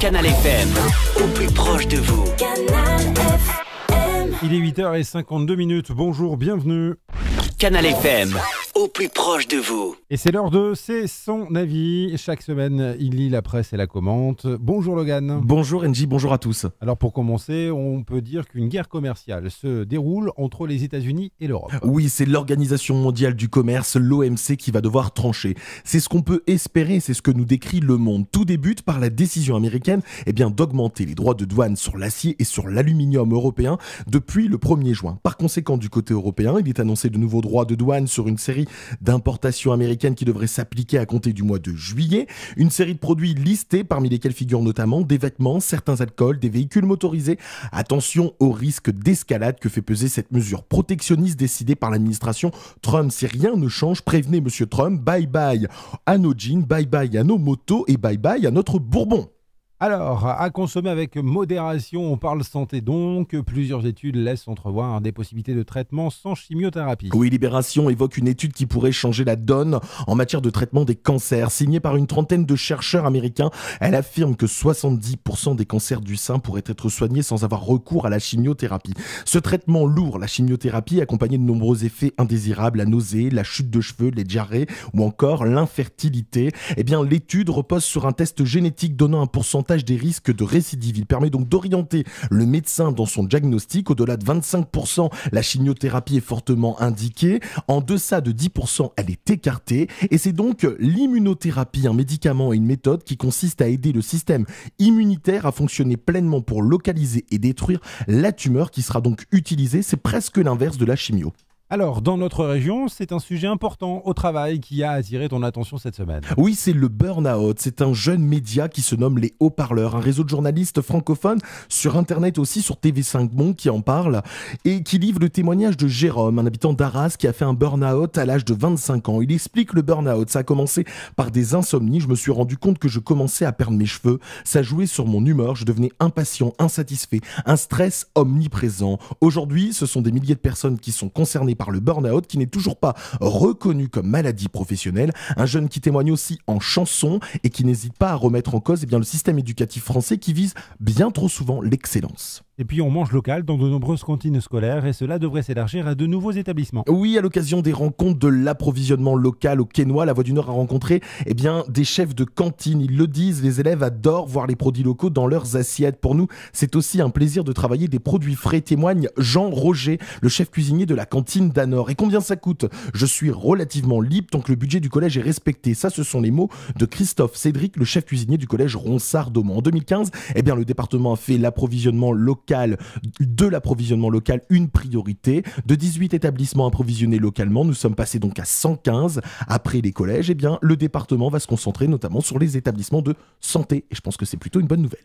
Canal FM, au plus proche de vous. Canal FM. Il est 8h52. Bonjour, bienvenue. Canal FM, au plus proche de vous. Et c'est l'heure de C'est son avis. Chaque semaine, il lit la presse et la commente. Bonjour Logan. Bonjour Engie, bonjour à tous. Alors pour commencer, on peut dire qu'une guerre commerciale se déroule entre les États-Unis et l'Europe. Oui, c'est l'Organisation mondiale du commerce, l'OMC, qui va devoir trancher. C'est ce qu'on peut espérer, c'est ce que nous décrit Le Monde. Tout débute par la décision américaine d'augmenter les droits de douane sur l'acier et sur l'aluminium européen depuis le 1er juin. Par conséquent, du côté européen, il est annoncé de nouveaux droits de douane sur une série d'importations américaines qui devraient s'appliquer à compter du mois de juillet. Une série de produits listés, parmi lesquels figurent notamment des vêtements, certains alcools, des véhicules motorisés. Attention au risque d'escalade que fait peser cette mesure protectionniste décidée par l'administration Trump. Si rien ne change, prévenez Monsieur Trump, bye bye à nos jeans, bye bye à nos motos et bye bye à notre bourbon. Alors, à consommer avec modération, on parle santé donc. Plusieurs études laissent entrevoir des possibilités de traitement sans chimiothérapie. Oui, Libération évoque une étude qui pourrait changer la donne en matière de traitement des cancers. Signée par une trentaine de chercheurs américains, elle affirme que 70% des cancers du sein pourraient être soignés sans avoir recours à la chimiothérapie. Ce traitement lourd, la chimiothérapie, accompagné de nombreux effets indésirables, la nausée, la chute de cheveux, les diarrhées ou encore l'infertilité, l'étude repose sur un test génétique donnant un pourcentage des risques de récidive. Il permet donc d'orienter le médecin dans son diagnostic. Au-delà de 25%, la chimiothérapie est fortement indiquée. En deçà de 10%, elle est écartée. Et c'est donc l'immunothérapie, un médicament et une méthode qui consiste à aider le système immunitaire à fonctionner pleinement pour localiser et détruire la tumeur qui sera donc utilisée. C'est presque l'inverse de la chimio. Alors, dans notre région, c'est un sujet important au travail qui a attiré ton attention cette semaine. Oui, c'est le burn-out. C'est un jeune média qui se nomme Les Haut-Parleurs, un réseau de journalistes francophones sur Internet aussi, sur TV5 Monde, qui en parle et qui livre le témoignage de Jérôme, un habitant d'Arras qui a fait un burn-out à l'âge de 25 ans. Il explique le burn-out. Ça a commencé par des insomnies. Je me suis rendu compte que je commençais à perdre mes cheveux. Ça jouait sur mon humeur. Je devenais impatient, insatisfait, un stress omniprésent. Aujourd'hui, ce sont des milliers de personnes qui sont concernées par le burn-out, qui n'est toujours pas reconnu comme maladie professionnelle. Un jeune qui témoigne aussi en chanson et qui n'hésite pas à remettre en cause le système éducatif français qui vise bien trop souvent l'excellence. Et puis on mange local dans de nombreuses cantines scolaires et cela devrait s'élargir à de nouveaux établissements. Oui, à l'occasion des rencontres de l'approvisionnement local au Quesnoy, la Voix du Nord a rencontré des chefs de cantine. Ils le disent, les élèves adorent voir les produits locaux dans leurs assiettes. Pour nous, c'est aussi un plaisir de travailler des produits frais, témoigne Jean Roger, le chef cuisinier de la cantine d'Anor. Et combien ça coûte ? Je suis relativement libre tant que le budget du collège est respecté. Ça, ce sont les mots de Christophe Cédric, le chef cuisinier du collège Ronsard-Daumont. En 2015, le département a fait l'approvisionnement local une priorité. De 18 établissements approvisionnés localement, nous sommes passés donc à 115. Après les collèges, le département va se concentrer notamment sur les établissements de santé. Et je pense que c'est plutôt une bonne nouvelle.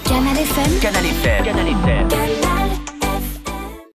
Canal FM. Canal FM. Canal FM.